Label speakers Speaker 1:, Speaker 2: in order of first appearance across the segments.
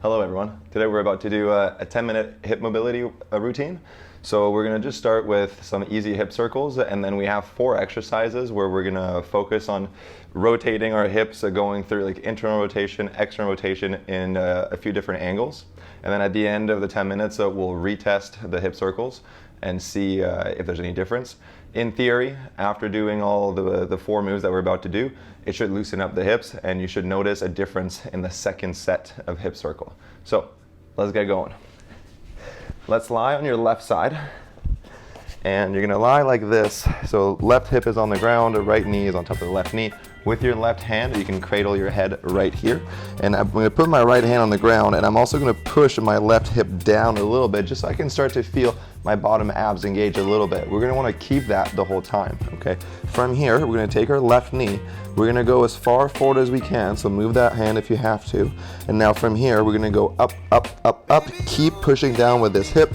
Speaker 1: Hello everyone. Today we're about to do a 10-minute hip mobility routine. So we're going to just start with some easy hip circles, and then we have 4 exercises where we're going to focus on rotating our hips, going through like internal rotation, external rotation in a few different angles. And then at the end of the 10 minutes, we'll retest the hip circles and see if there's any difference. In theory, after doing all the 4 moves that we're about to do, it should loosen up the hips and you should notice a difference in the second set of hip circle. So let's get going. Let's lie on your left side, and you're gonna lie like this. So left hip is on the ground, right knee is on top of the left knee. With your left hand, you can cradle your head right here. And I'm gonna put my right hand on the ground, and I'm also gonna push my left hip down a little bit just so I can start to feel my bottom abs engage a little bit. We're gonna wanna keep that the whole time, okay? From here, we're gonna take our left knee. We're gonna go as far forward as we can, so move that hand if you have to. And now from here, we're gonna go up, up, up, up. Keep pushing down with this hip.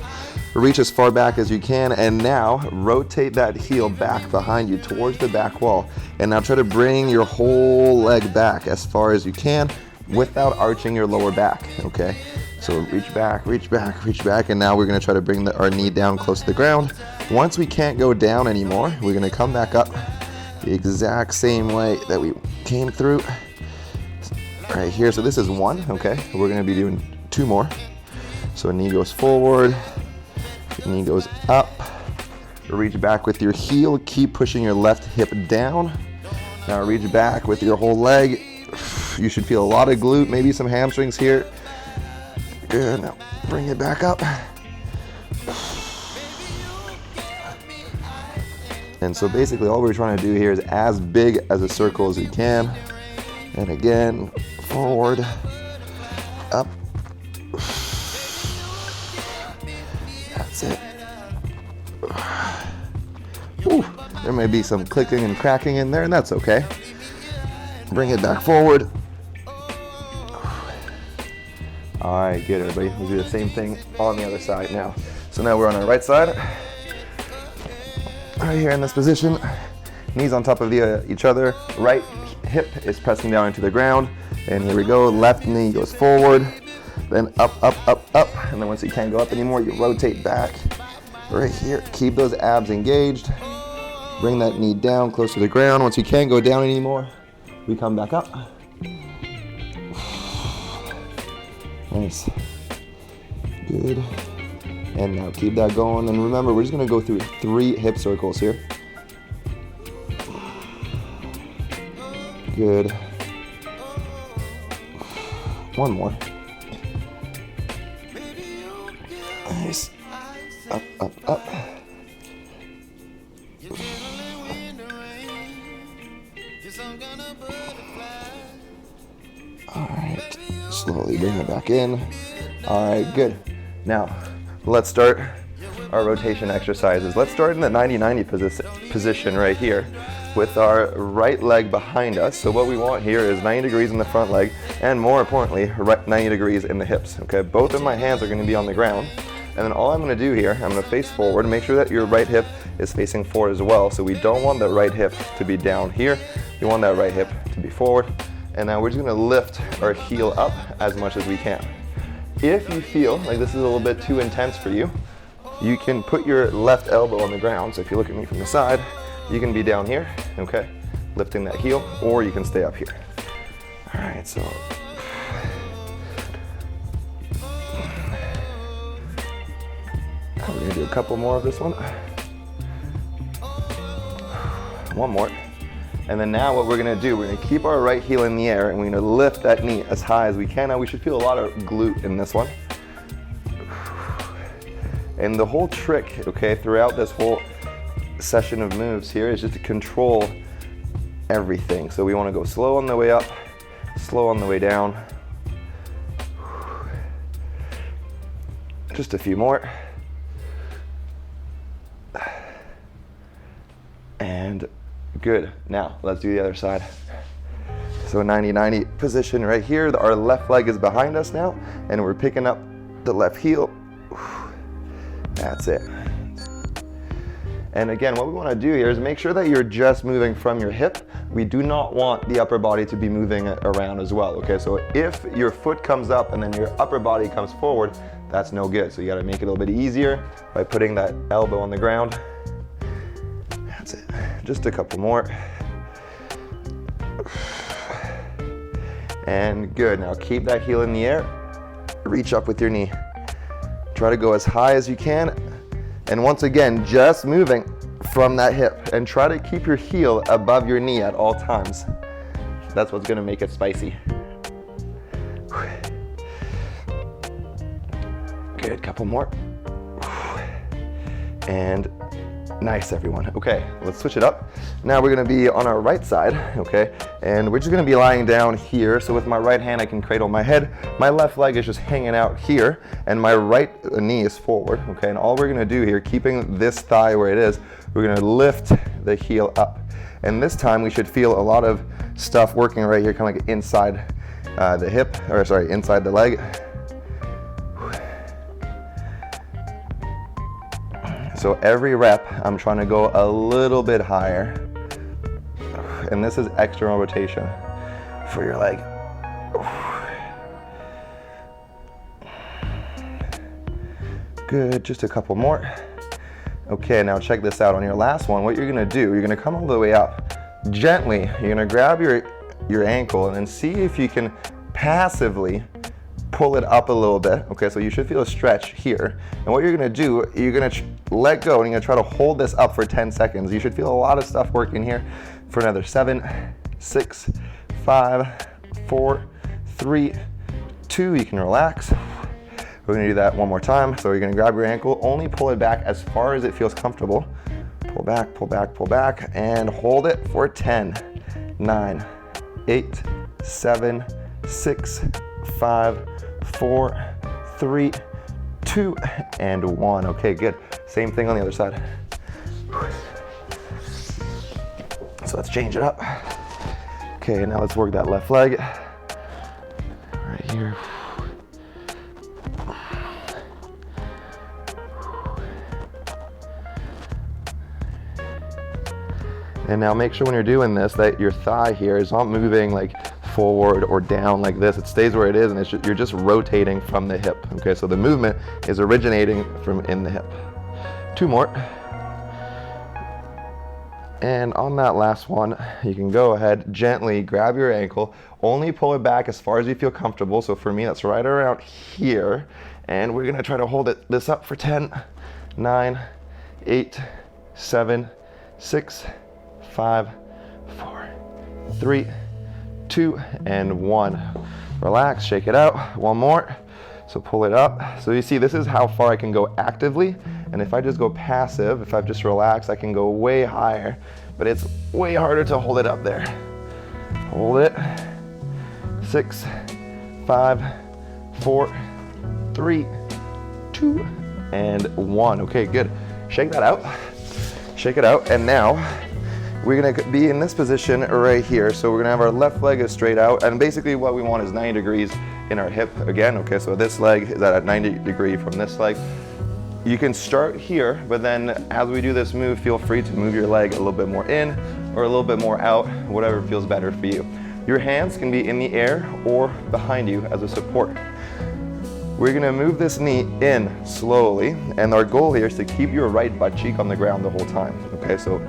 Speaker 1: Reach as far back as you can, and now rotate that heel back behind you towards the back wall. And now try to bring your whole leg back as far as you can without arching your lower back, okay? So reach back, reach back, reach back, and now we're gonna try to bring our knee down close to the ground. Once we can't go down anymore, we're gonna come back up the exact same way that we came through right here. So this is 1, okay? We're gonna be doing 2 more. So knee goes forward, knee goes up, reach back with your heel, keep pushing your left hip down. Now reach back with your whole leg. You should feel a lot of glute, maybe some hamstrings here. Good, now bring it back up. And so basically all we're trying to do here is as big as a circle as we can. And again, forward, up. That's it. Ooh, there may be some clicking and cracking in there, and that's okay. Bring it back forward. All right, good, everybody. We'll do the same thing on the other side now. So now we're on our right side. Right here in this position, knees on top of each other. Right hip is pressing down into the ground. And here we go, left knee goes forward. Then up, up, up, up. And then once you can't go up anymore, you rotate back. Right here, keep those abs engaged. Bring that knee down close to the ground. Once you can't go down anymore, we come back up. Nice. Good. And now keep that going. And remember, we're just gonna go through 3 hip circles here. Good. 1 more. Nice. Up, up, up. All right, slowly bring it back in. All right, good. Now, let's start our rotation exercises. Let's start in the 90-90 position right here with our right leg behind us. So what we want here is 90 degrees in the front leg, and more importantly, 90 degrees in the hips, okay? Both of my hands are gonna be on the ground. And then all I'm gonna do here, I'm gonna face forward, make sure that your right hip is facing forward as well. So we don't want the right hip to be down here. We want that right hip to be forward. And now we're just gonna lift our heel up as much as we can. If you feel like this is a little bit too intense for you, you can put your left elbow on the ground. So if you look at me from the side, you can be down here, okay? Lifting that heel, or you can stay up here. All right, so. We're gonna do a couple more of this one. 1 more. And then now what we're gonna do, we're gonna keep our right heel in the air and we're gonna lift that knee as high as we can. Now we should feel a lot of glute in this one. And the whole trick, okay, throughout this whole session of moves here is just to control everything. So we wanna go slow on the way up, slow on the way down. Just a few more. And good. Now let's do the other side. So 90-90 position right here. Our left leg is behind us now, and we're picking up the left heel. That's it. And again, what we want to do here is make sure that you're just moving from your hip. We do not want the upper body to be moving around as well, okay? So if your foot comes up and then your upper body comes forward, that's no good. So you got to make it a little bit easier by putting that elbow on the ground. That's it. Just a couple more. And good. Now keep that heel in the air. Reach up with your knee. Try to go as high as you can. And once again, just moving from that hip, and try to keep your heel above your knee at all times. That's what's going to make it spicy. Good, couple more. And nice, everyone. Okay, let's switch it up. Now we're gonna be on our right side, okay? And we're just gonna be lying down here. So with my right hand, I can cradle my head. My left leg is just hanging out here, and my right knee is forward, okay? And all we're gonna do here, keeping this thigh where it is, we're gonna lift the heel up. And this time we should feel a lot of stuff working right here, kind of like inside the hip, or sorry, inside the leg. So every rep, I'm trying to go a little bit higher. And this is external rotation for your leg. Good, just a couple more. Okay, now check this out. On your last one, what you're gonna do, you're gonna come all the way up. Gently, you're gonna grab your ankle and then see if you can passively pull it up a little bit. Okay, so you should feel a stretch here. And what you're gonna do, you're gonna let go and you're gonna try to hold this up for 10 seconds. You should feel a lot of stuff working here for another 7, 6, 5, 4, 3, 2. You can relax. We're gonna do that one more time. So you're gonna grab your ankle, only pull it back as far as it feels comfortable. Pull back, pull back, pull back, and hold it for 10, 9, 8, 7, 6, 5, 4, 3, 2, and 1. Okay, good. Same thing on the other side. So let's change it up. Okay, now let's work that left leg. Right here. And now make sure when you're doing this that your thigh here is not moving like forward or down like this. It stays where it is, and it's you're just rotating from the hip. Okay, so the movement is originating from in the hip. 2 more. And on that last one, you can go ahead, gently grab your ankle, only pull it back as far as you feel comfortable. So for me, that's right around here. And we're gonna try to hold this up for 10, 9, 8, 7, 6, 5, 4, 3, 2, and 1. Relax, shake it out. One more. So pull it up. So you see, this is how far I can go actively. And if I just go passive, if I just relax, I can go way higher. But it's way harder to hold it up there. Hold it. 6, 5, 4, 3, 2, and 1. Okay, good. Shake that out. Shake it out. And now we're gonna be in this position right here. So we're gonna have our left leg is straight out, and basically what we want is 90 degrees in our hip again. Okay, so this leg is at a 90 degree from this leg. You can start here, but then as we do this move, feel free to move your leg a little bit more in or a little bit more out, whatever feels better for you. Your hands can be in the air or behind you as a support. We're gonna move this knee in slowly, and our goal here is to keep your right butt cheek on the ground the whole time. Okay, so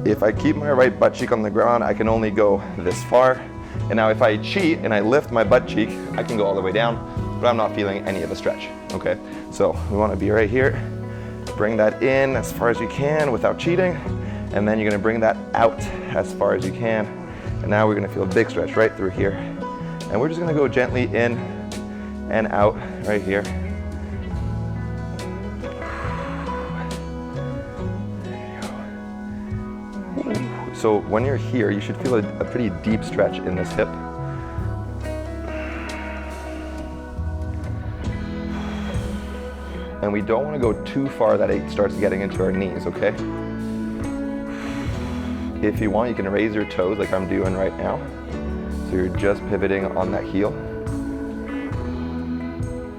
Speaker 1: if I keep my right butt cheek on the ground, I can only go this far. And now if I cheat and I lift my butt cheek, I can go all the way down, but I'm not feeling any of the stretch, okay? So we wanna be right here. Bring that in as far as you can without cheating, and then you're gonna bring that out as far as you can. And now we're gonna feel a big stretch right through here. And we're just gonna go gently in and out right here. So when you're here, you should feel a pretty deep stretch in this hip. And we don't want to go too far that it starts getting into our knees, okay? If you want, you can raise your toes like I'm doing right now. So you're just pivoting on that heel.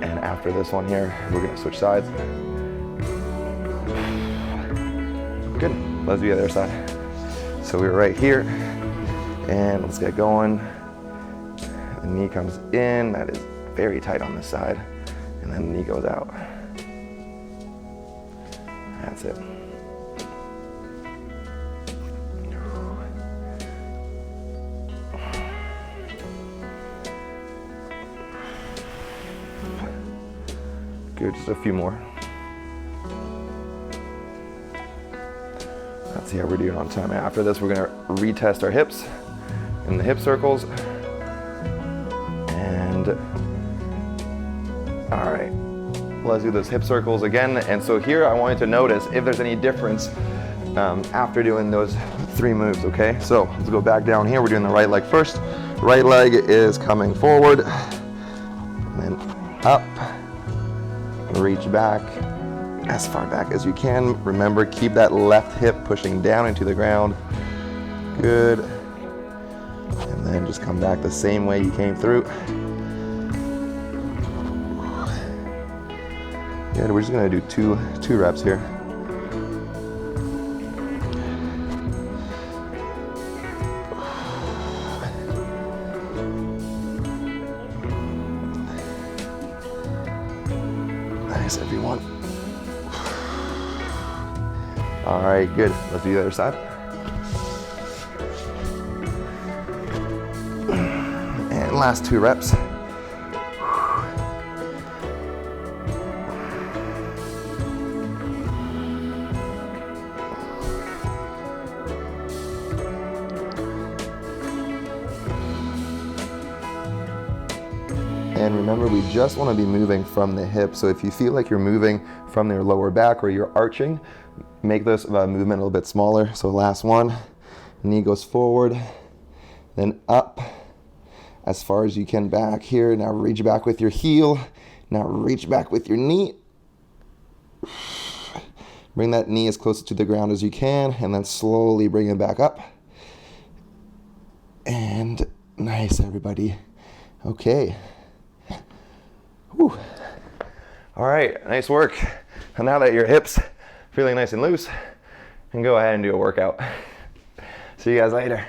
Speaker 1: And after this one here, we're gonna switch sides. Let's do the other side. So we're right here, and let's get going. The knee comes in, that is very tight on this side, and then the knee goes out. That's it. Good, just a few more. Let's see how we're doing on time. After this, we're gonna retest our hips in the hip circles. And, all right, let's do those hip circles again. And so here I want you to notice if there's any difference after doing those 3 moves, okay? So let's go back down here. We're doing the right leg first. Right leg is coming forward, and then up, reach back as far back as you can. Remember, keep that left hip pushing down into the ground. Good. And then just come back the same way you came through. Good, we're just gonna do two reps here. Nice, everyone. All right, good. Let's do the other side. And last 2 reps. And remember, we just want to be moving from the hip. So if you feel like you're moving from your lower back or you're arching, make this movement a little bit smaller. So last one, knee goes forward, then up as far as you can back here. Now reach back with your heel. Now reach back with your knee. Bring that knee as close to the ground as you can, and then slowly bring it back up. And nice, everybody. Okay. Whew. All right, nice work. And now that your hips feeling nice and loose, and go ahead and do a workout. See you guys later.